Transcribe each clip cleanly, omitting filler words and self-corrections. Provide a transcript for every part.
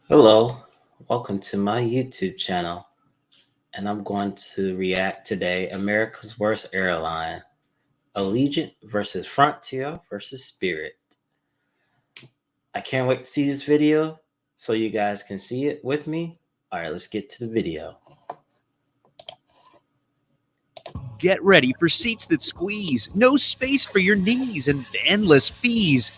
Hello, welcome to my YouTube channel, and I'm going to react today America's Worst Airline, Allegiant versus Frontier versus Spirit. I can't wait to see this video so you guys can see it with me. All right, let's get to the video. Get ready for seats that squeeze, no space for your knees, and endless fees.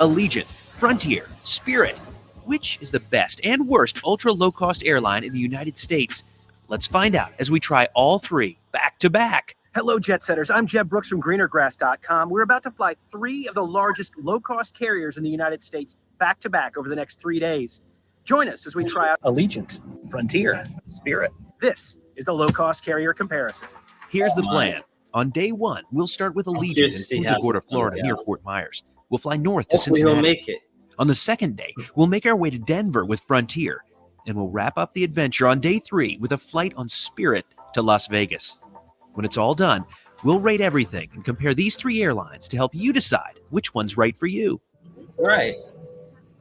Allegiant, Frontier, Spirit. Which is the best and worst ultra-low-cost airline in the United States? Let's find out as we try all three back to back. Hello, Jet Setters. I'm Jeb Brooks from greenergrass.com. We're about to fly three of the largest low-cost carriers in the United States back to back over the next 3 days. Join us as we try out Allegiant, Frontier, Spirit. This is the low-cost carrier comparison. Here's the plan. On day one, we'll start with Allegiant in Punta Gorda, Florida, near Fort Myers. We'll fly north to Cincinnati. We'll make it. On the second day, we'll make our way to Denver with Frontier, and we'll wrap up the adventure on day three with a flight on Spirit to Las Vegas. When it's all done, we'll rate everything and compare these three airlines to help you decide which one's right for you. Right.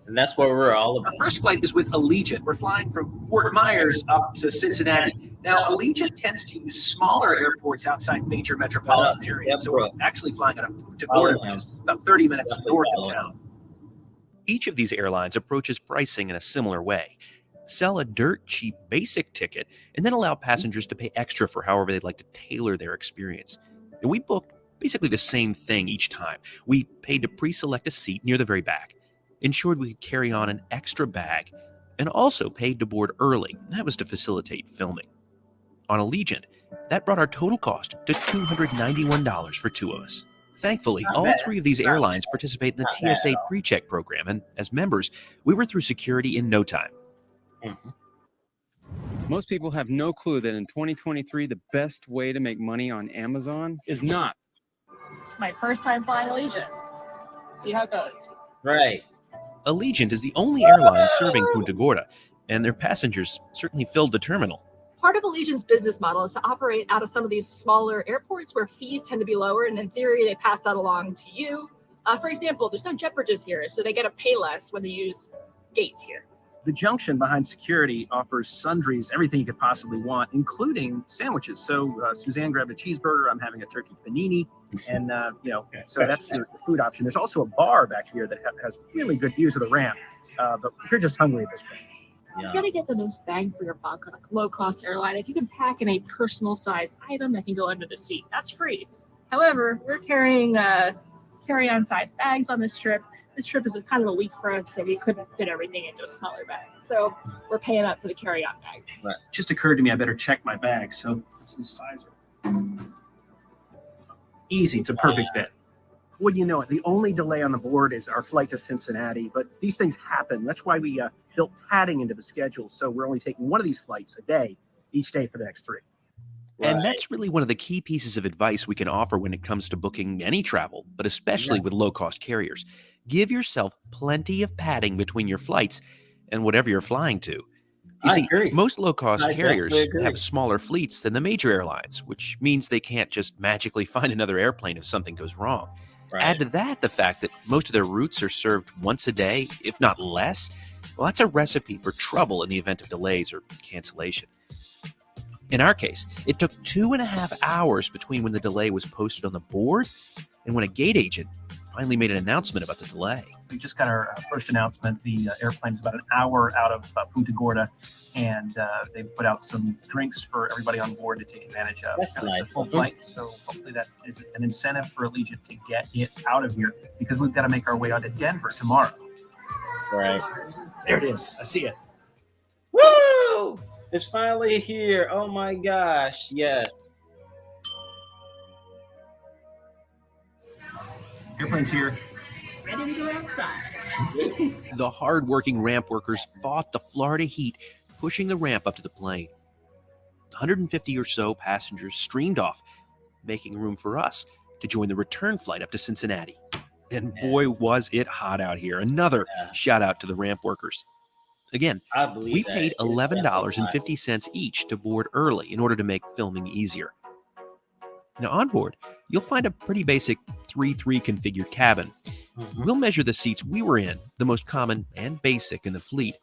And that's what we're all about. Our first flight is with Allegiant. We're flying from Fort Myers up to Cincinnati. Now, Allegiant tends to use smaller airports outside major metropolitan areas, so we're actually flying out of Punta Gorda, which is about 30 minutes north of town. Each of these airlines approaches pricing in a similar way. Sell a dirt cheap basic ticket and then allow passengers to pay extra for however they'd like to tailor their experience. And we booked basically the same thing each time. We paid to pre-select a seat near the very back, ensured we could carry on an extra bag, and also paid to board early. That was to facilitate filming. On Allegiant, that brought our total cost to $291 for two of us. Thankfully, all three of these airlines participate in the TSA pre-check program, and as members, we were through security in no time. Most people have no clue that in 2023, the best way to make money on Amazon is not. It's my first time flying Allegiant. See how it goes. Right. Allegiant is the only airline serving Punta Gorda, and their passengers certainly filled the terminal. Part of Allegiant's business model is to operate out of some of these smaller airports where fees tend to be lower, and in theory, they pass that along to you. For example, there's no jet bridges here, so they get to pay less when they use gates here. The junction behind security offers sundries, everything you could possibly want, including sandwiches. So Suzanne grabbed a cheeseburger. I'm having a turkey panini, and so that's your food option. There's also a bar back here that has really good views of the ramp. But you're just hungry at this point. You gotta get the most bang for your buck on a low-cost airline. If you can pack in a personal-size item that can go under the seat, that's free. However, we're carrying carry-on size bags on this trip. This trip is kind of a week for us, so we couldn't fit everything into a smaller bag. So we're paying up for the carry-on bag. Right. It just occurred to me I better check my bag. So this is the size. Easy. It's a perfect fit. Wouldn't you know it, the only delay on the board is our flight to Cincinnati, but these things happen. That's why we built padding into the schedule, so we're only taking one of these flights a day, each day for the next three. And that's really one of the key pieces of advice we can offer when it comes to booking any travel, but especially with low-cost carriers. Give yourself plenty of padding between your flights and whatever you're flying to. You see, most low-cost carriers have smaller fleets than the major airlines, which means they can't just magically find another airplane if something goes wrong. Add to that the fact that most of their routes are served once a day, if not less. Well, that's a recipe for trouble in the event of delays or cancellation. In our case, it took 2.5 hours between when the delay was posted on the board and when a gate agent finally made an announcement about the delay. We just got our first announcement. The airplane is about an hour out of Punta Gorda, and they put out some drinks for everybody on board to take advantage of. That's nice. It's a full flight, so hopefully that is an incentive for Allegiant to get it out of here, because we've got to make our way on to Denver tomorrow. Right. There it is. I see it. Woo! It's finally here. Oh my gosh. Yes. Airplane's here. Ready to go outside. The hard-working ramp workers fought the Florida heat, pushing the ramp up to the plane. 150 or so passengers streamed off, making room for us to join the return flight up to Cincinnati. And boy, was it hot out here. Another shout out to the ramp workers. Again, we paid $11.50 each to board early in order to make filming easier. Now on board, you'll find a pretty basic 3-3 configured cabin. We'll measure the seats we were in, the most common and basic in the fleet,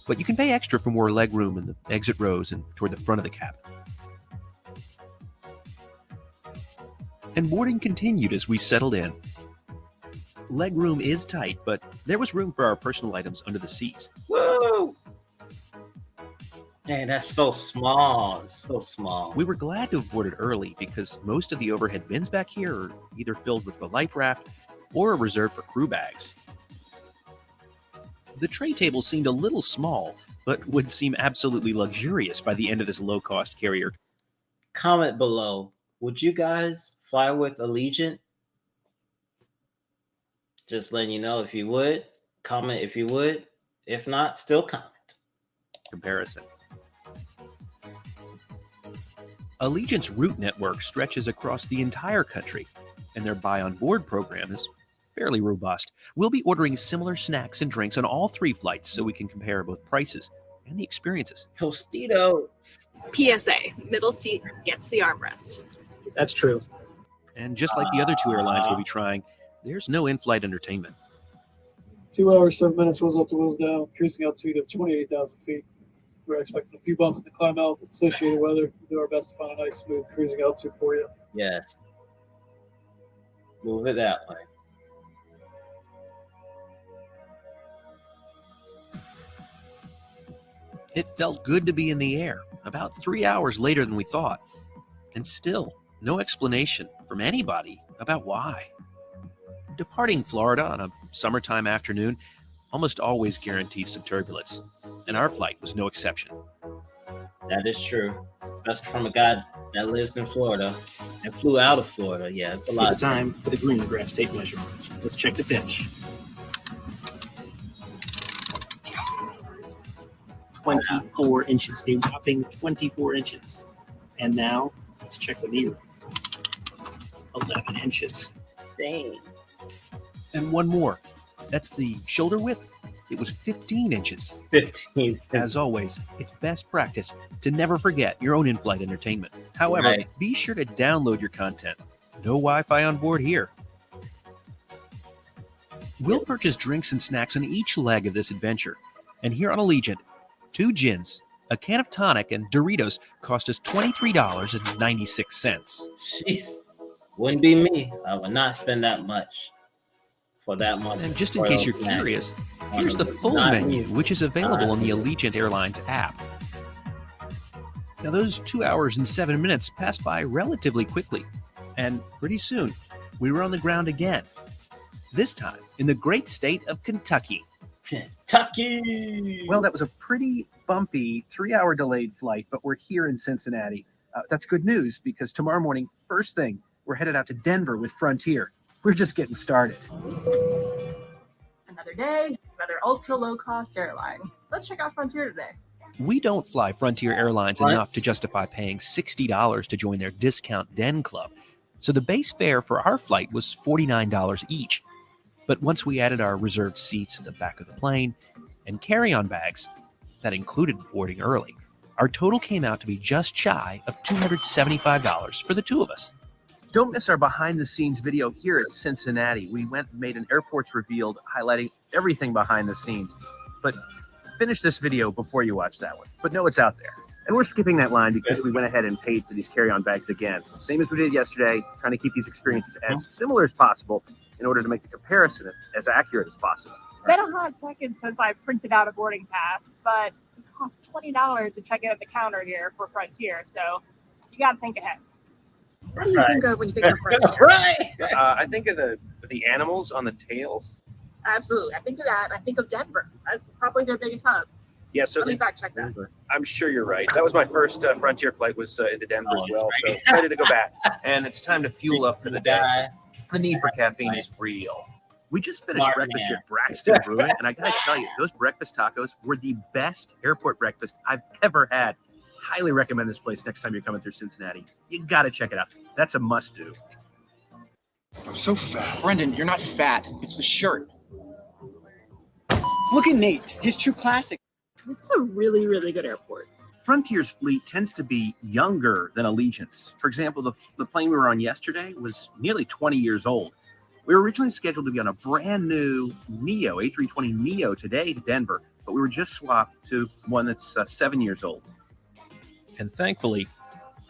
but you can pay extra for more legroom in the exit rows and toward the front of the cabin. And boarding continued as we settled in. Legroom is tight, but there was room for our personal items under the seats. Whoa! Dang, that's so small. It's so small. We were glad to have boarded early because most of the overhead bins back here are either filled with the life raft or are reserved for crew bags. The tray table seemed a little small, but would seem absolutely luxurious by the end of this low-cost carrier. Comment below. Would you guys fly with Allegiant? Just letting you know if you would. Comment if you would. If not, still comment. Comparison. Allegiant's route network stretches across the entire country, and their buy on board program is fairly robust. We'll be ordering similar snacks and drinks on all 3 flights so we can compare both prices and the experiences. Tostitos. PSA, middle seat gets the armrest. That's true. And just like the other 2 airlines we'll be trying, there's no in-flight entertainment. 2 hours, 7 minutes, wheels up to wheels down, cruising altitude of 28,000 feet. We're expecting a few bumps to climb out with associated weather. We'll do our best to find a nice, smooth cruising altitude for you. Yes. Move it that way. It felt good to be in the air, about 3 hours later than we thought. And still, no explanation from anybody about why. Departing Florida on a summertime afternoon almost always guarantees some turbulence, and our flight was no exception. That is true, especially from a guy that lives in Florida and flew out of Florida. Yeah, it's a lot. It's time for the green grass tape measure. Let's check the pitch. 24 inches, a whopping 24 inches. And now, let's check the knee. 11 inches. Dang. And one more. That's the shoulder width. It was 15 inches. 15. As always, it's best practice to never forget your own in-flight entertainment. However, Right. be sure to download your content. No Wi-Fi on board here. We'll purchase drinks and snacks on each leg of this adventure. And here on Allegiant, 2 gins, a can of tonic, and Doritos cost us $23.96. Jeez. Wouldn't be me. I would not spend that much for that money. And just in case you're curious, here's the full menu, which is available on the Allegiant Airlines app. Now, those 2 hours and 7 minutes passed by relatively quickly, and pretty soon, we were on the ground again. This time in the great state of Kentucky. Kentucky. Well, that was a pretty bumpy 3-hour delayed flight, but we're here in Cincinnati. That's good news because tomorrow morning, first thing, we're headed out to Denver with Frontier. We're just getting started. Another day, another ultra low cost airline. Let's check out Frontier today. We don't fly Frontier Airlines enough to justify paying $60 to join their discount den club. So the base fare for our flight was $49 each. But once we added our reserved seats at the back of the plane and carry-on bags, that included boarding early, our total came out to be just shy of $275 for the 2 of us. Don't miss our behind-the-scenes video here at Cincinnati. We went and made an Airports Revealed highlighting everything behind the scenes. But finish this video before you watch that one. But know it's out there. And we're skipping that line because we went ahead and paid for these carry-on bags again. Same as we did yesterday, trying to keep these experiences as similar as possible in order to make the comparison as accurate as possible. Been a hot second since I printed out a boarding pass, but it costs $20 to check in at the counter here for Frontier, so you got to think ahead. What do you think of when you think of Frontier? Right. I think of the animals on the tails. Absolutely. I think of that. I think of Denver. That's probably their biggest hub. Yeah, Let me certainly. fact check that. I'm sure you're right. That was my first Frontier flight was into Denver Oh, as well, that's so excited to go back. And it's time to fuel up for the day. Guy. The need for caffeine is real. We just finished Smart breakfast man. here at Braxton Brewing, and I gotta tell you, those breakfast tacos were the best airport breakfast I've ever had. Highly recommend this place next time you're coming through Cincinnati. You gotta check it out. That's a must-do. I'm so fat. Brendan, you're not fat. It's the shirt. Look at Nate. His true classic. This is a really, really good airport. Frontier's fleet tends to be younger than Allegiant's. For example, the plane we were on yesterday was nearly 20 years old. We were originally scheduled to be on a brand new Neo, A320 Neo today to Denver, but we were just swapped to one that's 7 years old. And thankfully,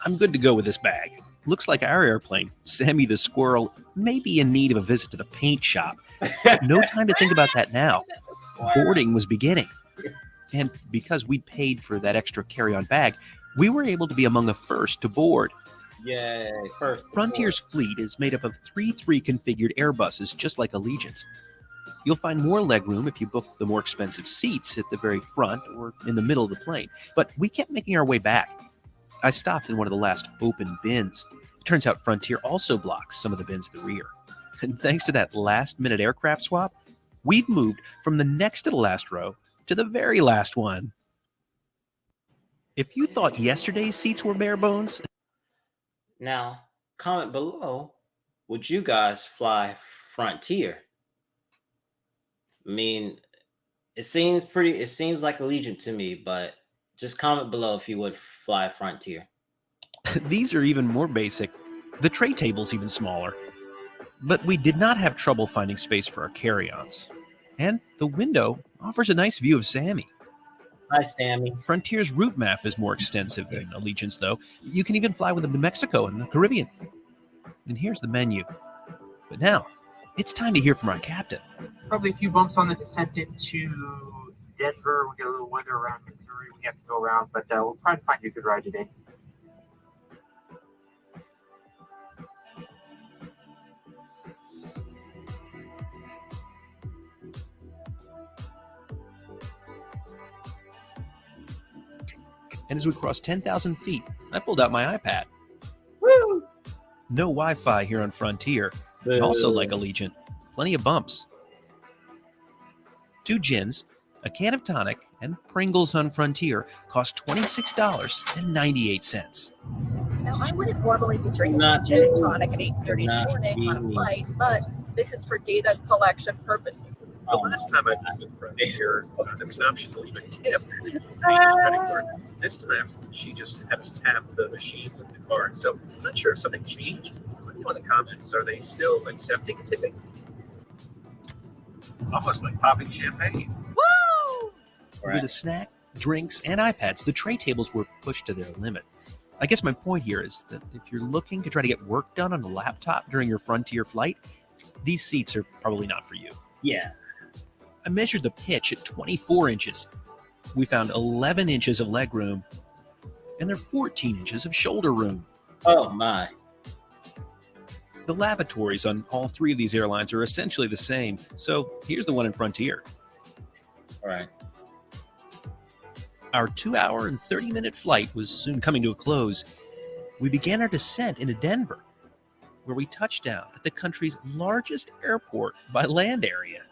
I'm good to go with this bag. Looks like our airplane, Sammy the Squirrel, may be in need of a visit to the paint shop. No time to think about that now. Boarding was beginning. And because we paid for that extra carry-on bag, we were able to be among the first to board. Yay, first. Frontier's fleet is made up of 3 configured Airbuses, just like Allegiant's. You'll find more legroom if you book the more expensive seats at the very front or in the middle of the plane. But we kept making our way back. I stopped in one of the last open bins. It turns out Frontier also blocks some of the bins at the rear. And thanks to that last-minute aircraft swap, we've moved from the next to the last row to the very last one. If you thought yesterday's seats were bare bones... Now, comment below, would you guys fly Frontier? I mean, it seems like Allegiant to me, but just comment below if you would fly Frontier. These are even more basic. The tray table's even smaller. But we did not have trouble finding space for our carry-ons. And the window offers a nice view of Sammy. Hi, Sammy. Frontier's route map is more extensive than Allegiant's, though. You can even fly with them to Mexico and the Caribbean. And here's the menu. But now, it's time to hear from our captain. Probably a few bumps on the descent into Denver. We got a little weather around Missouri. We have to go around, but we'll try and find you a good ride today. And as we crossed 10,000 feet, I pulled out my iPad. Woo! No Wi-Fi here on Frontier. And also like Allegiant, plenty of bumps. 2 gins, a can of tonic, and Pringles on Frontier cost $26.98. Now, I wouldn't normally be drinking gin and tonic at 8:30 in the morning on a flight, but this is for data collection purposes. The last time I flew with Frontier, there was an option to leave a tip. Credit card. This time, she just had us tap the machine with the card. So I'm not sure if something changed. Let me know in the comments. Are they still accepting tipping? Almost like popping champagne. Woo! With a snack, drinks, and iPads, the tray tables were pushed to their limit. I guess my point here is that if you're looking to try to get work done on a laptop during your Frontier flight, these seats are probably not for you. Yeah. I measured the pitch at 24 inches. We found 11 inches of leg room, and there are 14 inches of shoulder room. Oh, my. The lavatories on all 3 of these airlines are essentially the same, so here's the one in Frontier. All right. Our 2-hour and 30-minute flight was soon coming to a close. We began our descent into Denver, where we touched down at the country's largest airport by land area.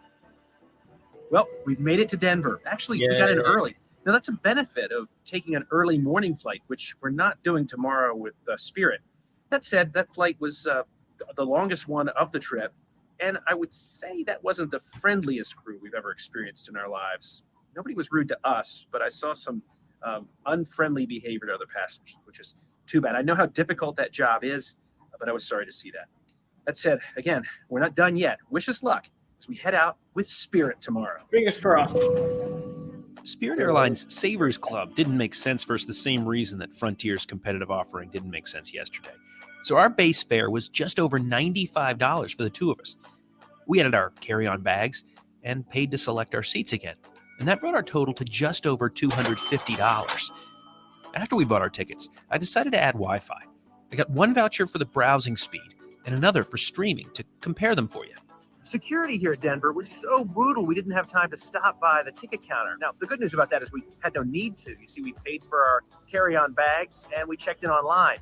Well, we've made it to Denver. Actually, we got in early. Now, that's a benefit of taking an early morning flight, which we're not doing tomorrow with Spirit. That said, that flight was the longest one of the trip, and I would say that wasn't the friendliest crew we've ever experienced in our lives. Nobody was rude to us, but I saw some unfriendly behavior to other passengers, which is too bad. I know how difficult that job is, but I was sorry to see that. That said, again, we're not done yet. Wish us luck as we head out with Spirit tomorrow. Fingers crossed. Spirit Airlines Savers Club didn't make sense for the same reason that Frontier's competitive offering didn't make sense yesterday. So our base fare was just over $95 for the 2 of us. We added our carry-on bags and paid to select our seats again. And that brought our total to just over $250. After we bought our tickets, I decided to add Wi-Fi. I got 1 voucher for the browsing speed and another for streaming to compare them for you. Security here at Denver was so brutal, we didn't have time to stop by the ticket counter. Now, the good news about that is we had no need to. You see, we paid for our carry-on bags and we checked in online.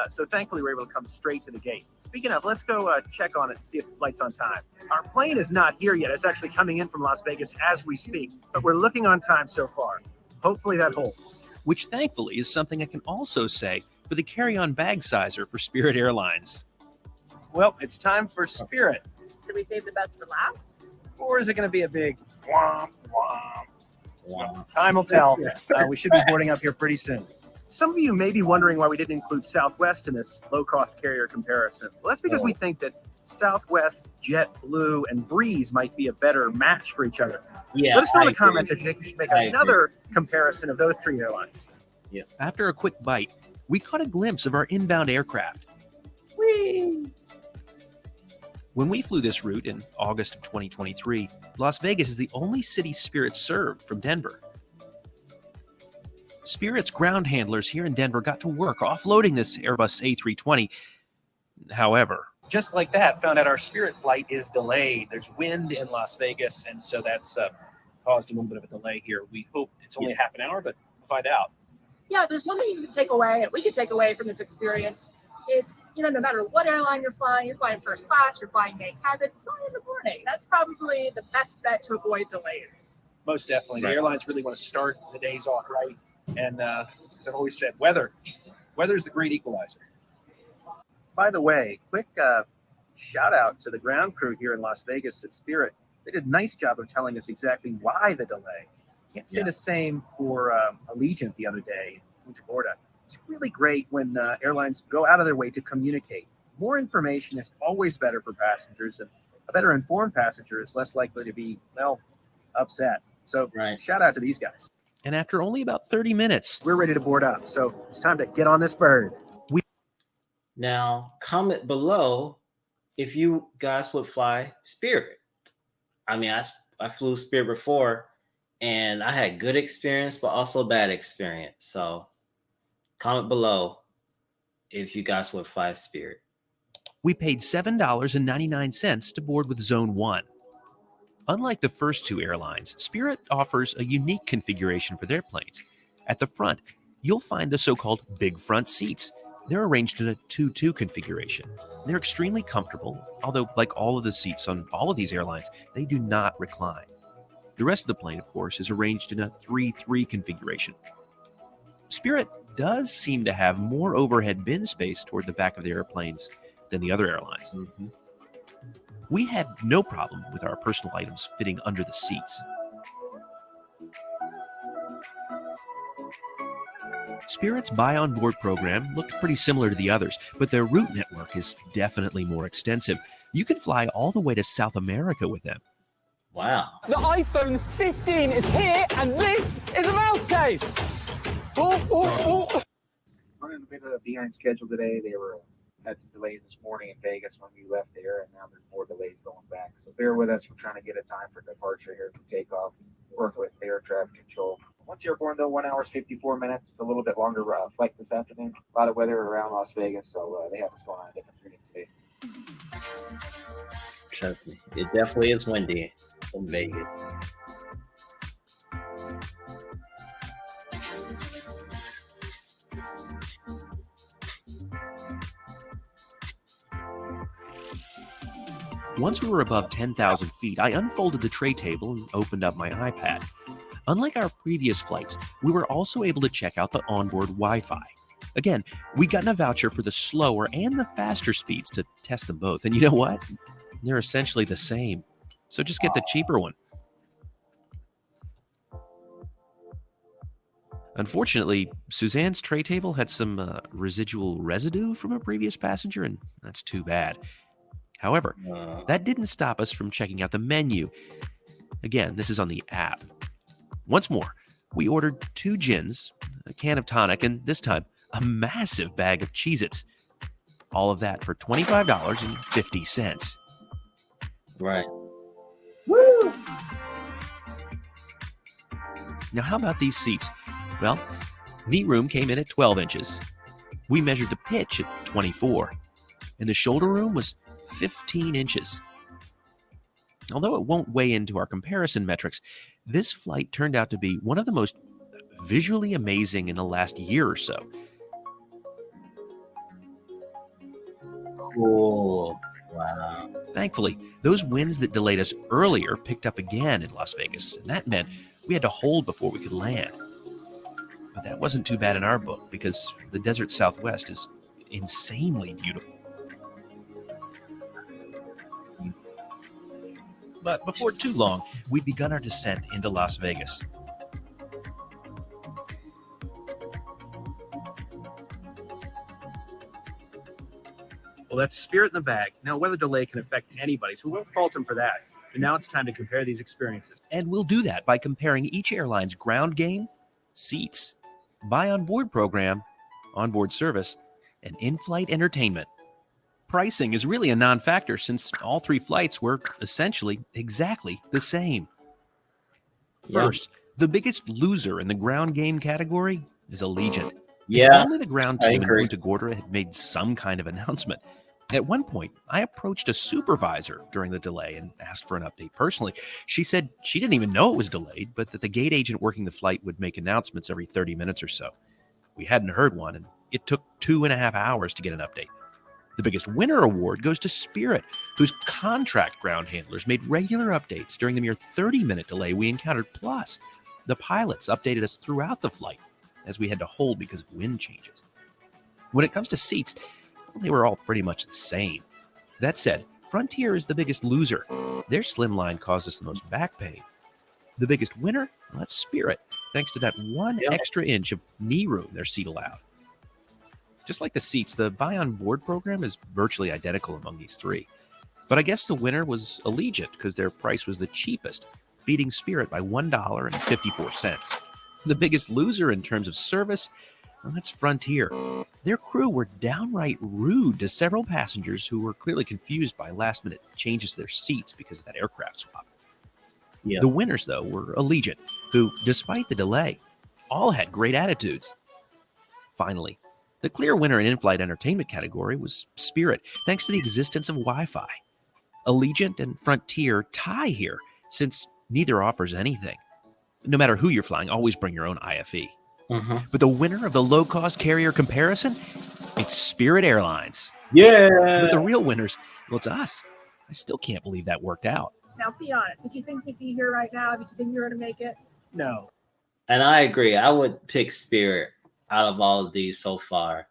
So thankfully, we were able to come straight to the gate. Speaking of, let's go check on it and see if the flight's on time. Our plane is not here yet. It's actually coming in from Las Vegas as we speak, but we're looking on time so far. Hopefully that holds. Which thankfully is something I can also say for the carry-on bag sizer for Spirit Airlines. Well, it's time for Spirit. Did we save the best for last? Or is it going to be a big womp, womp? Well, time will tell. We should be boarding up here pretty soon. Some of you may be wondering why we didn't include Southwest in this low-cost carrier comparison. Well, that's because we think that Southwest, JetBlue, and Breeze might be a better match for each other. Yeah, Let us know in I the comments agree. if you think we should make I agree. another comparison of those three airlines. After a quick bite, we caught a glimpse of our inbound aircraft. Whee! When we flew this route in August of 2023, Las Vegas is the only city Spirit served from Denver. Spirit's ground handlers here in Denver got to work offloading this Airbus A320. However, Just like that, found out our Spirit flight is delayed. There's wind in Las Vegas, and so that's caused a little bit of a delay here. We hope it's only half an hour, but we'll find out. Yeah, there's one thing you can take away, and we can take away from this experience. It's, no matter what airline you're flying first class, you're flying main cabin, fly in the morning. That's probably the best bet to avoid delays. Most definitely. Right. The airlines really want to start the days off right. And as I've always said, weather is the great equalizer. By the way, quick shout out to the ground crew here in Las Vegas at Spirit. They did a nice job of telling us exactly why the delay. Can't say the same for Allegiant the other day in Punta Gorda. It's really great when airlines go out of their way to communicate. More information is always better for passengers, and a better informed passenger is less likely to be, upset. So shout out to these guys. and after only about 30 minutes, We're ready to board up, so it's time to get on this bird. Now, comment below if you guys would fly Spirit. I mean, I flew Spirit before, and I had good experience, but also bad experience. So comment below if you guys would fly Spirit. we paid $7.99 to board with Zone 1. Unlike the first two airlines, Spirit offers a unique configuration for their planes. At the front, you'll find the so-called big front seats. They're arranged in a 2-2 configuration. They're extremely comfortable, although like all of the seats on all of these airlines, they do not recline. The rest of the plane, of course, is arranged in a 3-3 configuration. Spirit does seem to have more overhead bin space toward the back of the airplanes than the other airlines. Mm-hmm. We had no problem with our personal items fitting under the seats. Spirit's Buy On Board program looked pretty similar to the others, but their route network is definitely more extensive. You can fly all the way to South America with them. Wow. The iPhone 15 is here, and this is a mouse case. Running a bit behind schedule today. They had some delays this morning in Vegas when we left there, and now there's more delays going back. So bear with us. We're trying to get a time for departure here for takeoff. Working with air traffic control. Once you're born, though, 1 hour 54 minutes. It's a little bit longer flight this afternoon. A lot of weather around Las Vegas, so they have us going on a different route today. Trust me, it definitely is windy in Vegas. Once we were above 10,000 feet, I unfolded the tray table and opened up my iPad. Unlike our previous flights, we were also able to check out the onboard Wi-Fi. Again, we got a voucher for the slower and the faster speeds to test them both. And you know what? They're essentially the same. So just get the cheaper one. Unfortunately, Suzanne's tray table had some residual residue from a previous passenger, and that's too bad. However, that didn't stop us from checking out the menu. Again, this is on the app. Once more, we ordered 2 gins, a can of tonic, and this time, a massive bag of Cheez-Its. All of that for $25.50. Right. Woo! Now, how about these seats? Well, knee room came in at 12 inches. We measured the pitch at 24, and the shoulder room was 15 inches. Although it won't weigh into our comparison metrics, this flight turned out to be one of the most visually amazing in the last year or so. Cool. Wow. Thankfully, those winds that delayed us earlier picked up again in Las Vegas, and that meant we had to hold before we could land. But that wasn't too bad in our book because the desert Southwest is insanely beautiful. But before too long, we'd begun our descent into Las Vegas. Well, that's Spirit in the bag. Now, weather delay can affect anybody, so we won't fault them for that. But now it's time to compare these experiences. And we'll do that by comparing each airline's ground game, seats, buy on board program, onboard service, and in-flight entertainment. Pricing is really a non-factor since all three flights were essentially exactly the same. First, the biggest loser in the ground game category is Allegiant. If only the ground team in Punta Gorda had made some kind of announcement. At one point, I approached a supervisor during the delay and asked for an update personally. She said she didn't even know it was delayed, but that the gate agent working the flight would make announcements every 30 minutes or so. We hadn't heard one, and it took 2.5 hours to get an update. The biggest winner award goes to Spirit, whose contract ground handlers made regular updates during the mere 30-minute delay we encountered. Plus, the pilots updated us throughout the flight, as we had to hold because of wind changes. When it comes to seats, they were all pretty much the same. That said, Frontier is the biggest loser. Their slimline caused us the most back pain. The biggest winner? Well, that's Spirit, thanks to that one extra inch of knee room their seat allowed. Just like the seats, the buy on board program is virtually identical among these three. But I guess the winner was Allegiant because their price was the cheapest, beating Spirit by $1.54. The biggest loser in terms of service, well, that's Frontier. Their crew were downright rude to several passengers who were clearly confused by last-minute changes to their seats because of that aircraft swap. The winners, though, were Allegiant, who, despite the delay, all had great attitudes. Finally, the clear winner in in-flight entertainment category was Spirit, thanks to the existence of Wi-Fi. Allegiant and Frontier tie here, since neither offers anything. No matter who you're flying, always bring your own IFE. But the winner of the low-cost carrier comparison, it's Spirit Airlines. But the real winners, well, it's us. I still can't believe that worked out. Now, be honest. If you think you'd be here right now, if you think you were going to make it, No. And I agree. I would pick Spirit out of all of these so far.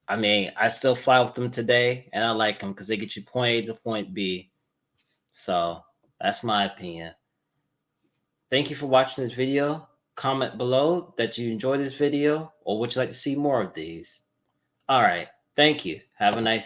I mean, I still fly with them today, and I like them because they get you point A to point B. So that's my opinion. Thank you for watching this video. Comment below that you enjoyed this video, or would you like to see more of these? All right. Thank you. Have a nice